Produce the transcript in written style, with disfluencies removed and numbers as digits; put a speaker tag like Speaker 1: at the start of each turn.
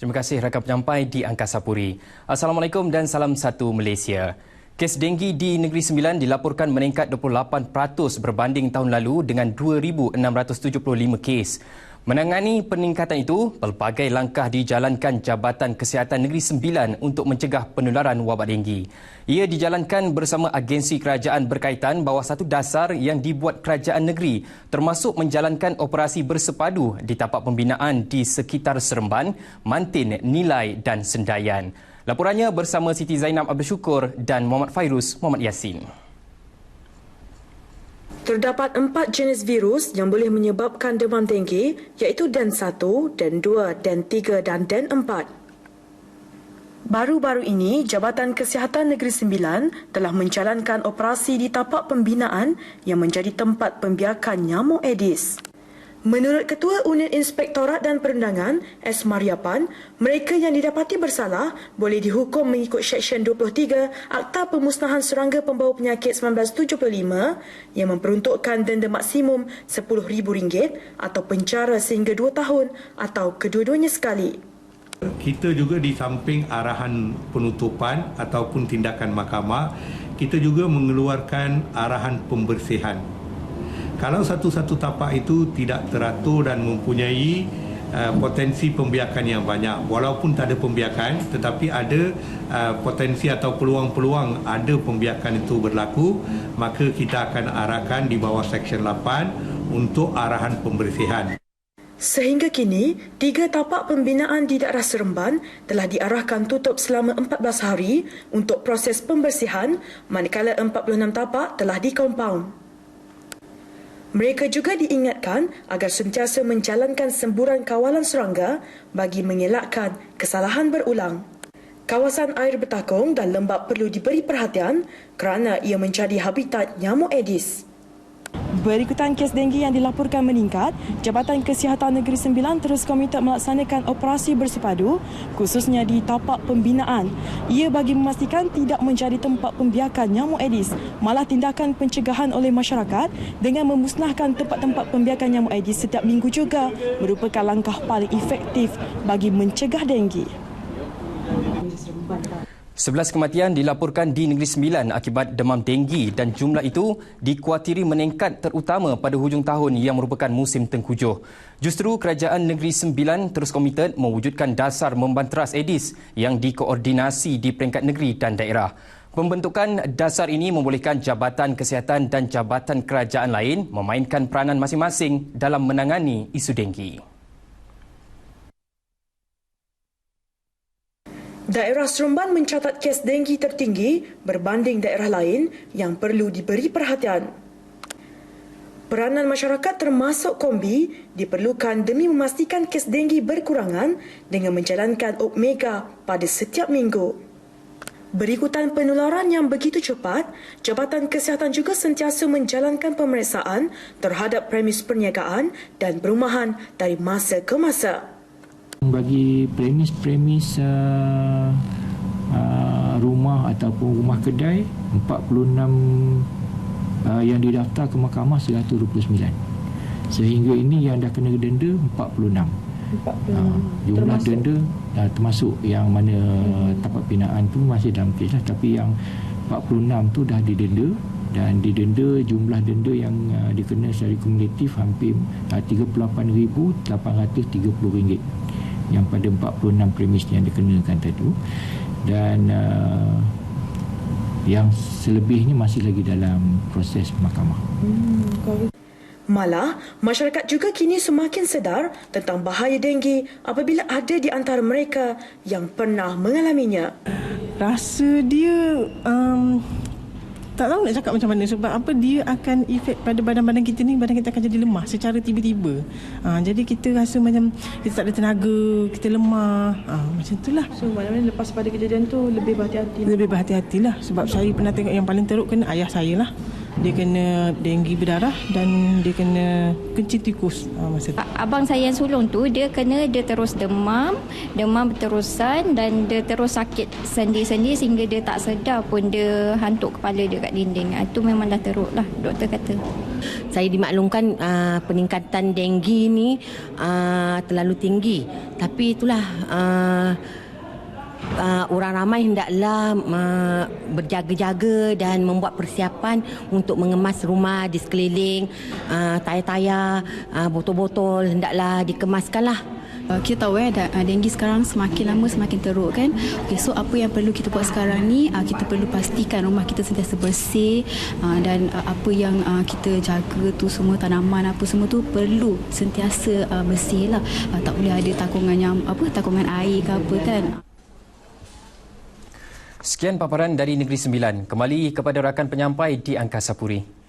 Speaker 1: Terima kasih rakan penyampai di Angkasa Puri. Assalamualaikum dan salam satu Malaysia. Kes denggi di Negeri Sembilan dilaporkan meningkat 28% berbanding tahun lalu dengan 2,675 kes. Menangani peningkatan itu, pelbagai langkah dijalankan Jabatan Kesihatan Negeri Sembilan untuk mencegah penularan wabak denggi. Ia dijalankan bersama agensi kerajaan berkaitan bawah satu dasar yang dibuat kerajaan negeri, termasuk menjalankan operasi bersepadu di tapak pembinaan di sekitar Seremban, Mantin, Nilai dan Sendayan. Laporannya bersama Siti Zainab Abdul Syukur dan Muhammad Fairuz Muhammad Yasin.
Speaker 2: Terdapat 4 jenis virus yang boleh menyebabkan demam denggi, iaitu DEN 1, DEN 2, DEN 3 dan DEN 4. Baru-baru ini, Jabatan Kesihatan Negeri Sembilan telah menjalankan operasi di tapak pembinaan yang menjadi tempat pembiakan nyamuk Aedes. Menurut Ketua Unit Inspektorat dan Perendangan, S. Mariapan, mereka yang didapati bersalah boleh dihukum mengikut Seksyen 23 Akta Pemusnahan Serangga Pembawa Penyakit 1975 yang memperuntukkan denda maksimum RM10,000 atau penjara sehingga 2 tahun atau kedua-duanya sekali.
Speaker 3: Kita juga di samping arahan penutupan ataupun tindakan mahkamah, kita juga mengeluarkan arahan pembersihan. Kalau satu-satu tapak itu tidak teratur dan mempunyai potensi pembiakan yang banyak, walaupun tak ada pembiakan tetapi ada potensi atau peluang-peluang ada pembiakan itu berlaku, maka kita akan arahkan di bawah Seksyen 8 untuk arahan pembersihan.
Speaker 2: Sehingga kini, 3 tapak pembinaan di daerah Seremban telah diarahkan tutup selama 14 hari untuk proses pembersihan, manakala 46 tapak telah dikompaun. Mereka juga diingatkan agar sentiasa menjalankan semburan kawalan serangga bagi mengelakkan kesalahan berulang. Kawasan air bertakung dan lembap perlu diberi perhatian kerana ia menjadi habitat nyamuk Aedes. Berikutan kes denggi yang dilaporkan meningkat, Jabatan Kesihatan Negeri Sembilan terus komited melaksanakan operasi bersepadu khususnya di tapak pembinaan. Ia bagi memastikan tidak menjadi tempat pembiakan nyamuk Aedes, malah tindakan pencegahan oleh masyarakat dengan memusnahkan tempat-tempat pembiakan nyamuk Aedes setiap minggu juga merupakan langkah paling efektif bagi mencegah denggi.
Speaker 1: 11 kematian dilaporkan di Negeri Sembilan akibat demam denggi dan jumlah itu dikuatiri meningkat terutama pada hujung tahun yang merupakan musim tengkujuh. Justru Kerajaan Negeri Sembilan terus komited mewujudkan dasar membanteras Aedes yang dikoordinasi di peringkat negeri dan daerah. Pembentukan dasar ini membolehkan Jabatan Kesihatan dan Jabatan Kerajaan lain memainkan peranan masing-masing dalam menangani isu denggi.
Speaker 2: Daerah Seremban mencatat kes denggi tertinggi berbanding daerah lain yang perlu diberi perhatian. Peranan masyarakat termasuk kombi diperlukan demi memastikan kes denggi berkurangan dengan menjalankan Omega pada setiap minggu. Berikutan penularan yang begitu cepat, Jabatan Kesihatan juga sentiasa menjalankan pemeriksaan terhadap premis perniagaan dan perumahan dari masa ke masa.
Speaker 4: Bagi premis-premis rumah ataupun rumah kedai, 46 yang didaftar ke mahkamah 129. Sehingga ini yang dah kena denda 46. Jumlah denda termasuk yang mana tapak binaan tu masih dalam kes lah, tapi yang 46 tu dah didenda dan didenda jumlah denda yang dikena secara kumulatif hampir RM38,830 yang pada 46 premis yang dikenakan tadi, dan yang selebihnya masih lagi dalam proses mahkamah.
Speaker 2: Malah, masyarakat juga kini semakin sedar tentang bahaya denggi apabila ada di antara mereka yang pernah mengalaminya.
Speaker 5: Rasa dia tak tahu nak cakap macam mana, sebab apa dia akan efek pada badan-badan kita ni, badan kita akan jadi lemah secara tiba-tiba. Jadi kita rasa macam kita tak ada tenaga, kita lemah. Macam itulah.
Speaker 6: So maknanya lepas pada kejadian tu lebih berhati-hati.
Speaker 5: Lebih berhati-hatilah, sebab saya pernah tengok yang paling teruk kena ayah saya lah. dia kena denggi berdarah dan dia kena kencing tikus masa tu.
Speaker 6: Abang saya yang sulung tu dia terus demam berterusan dan dia terus sakit sendi-sendi sehingga dia tak sedar pun dia hantuk kepala dia kat dinding. Itu memang dah teruk lah, doktor kata.
Speaker 7: Saya dimaklumkan peningkatan denggi ni terlalu tinggi. Tapi itulah orang ramai hendaklah berjaga-jaga dan membuat persiapan untuk mengemas rumah di sekeliling. Tayar-tayar, botol-botol hendaklah dikemaskanlah.
Speaker 8: Kita tahu denggi sekarang semakin lama semakin teruk kan. Okay, so apa yang perlu kita buat sekarang ni, kita perlu pastikan rumah kita sentiasa bersih dan apa yang kita jaga tu semua, tanaman apa semua tu perlu sentiasa bersih lah. Tak boleh ada takungan air ke apa kan.
Speaker 1: Sekian paparan dari Negeri Sembilan. Kembali kepada rakan penyampai di Angkasa Puri.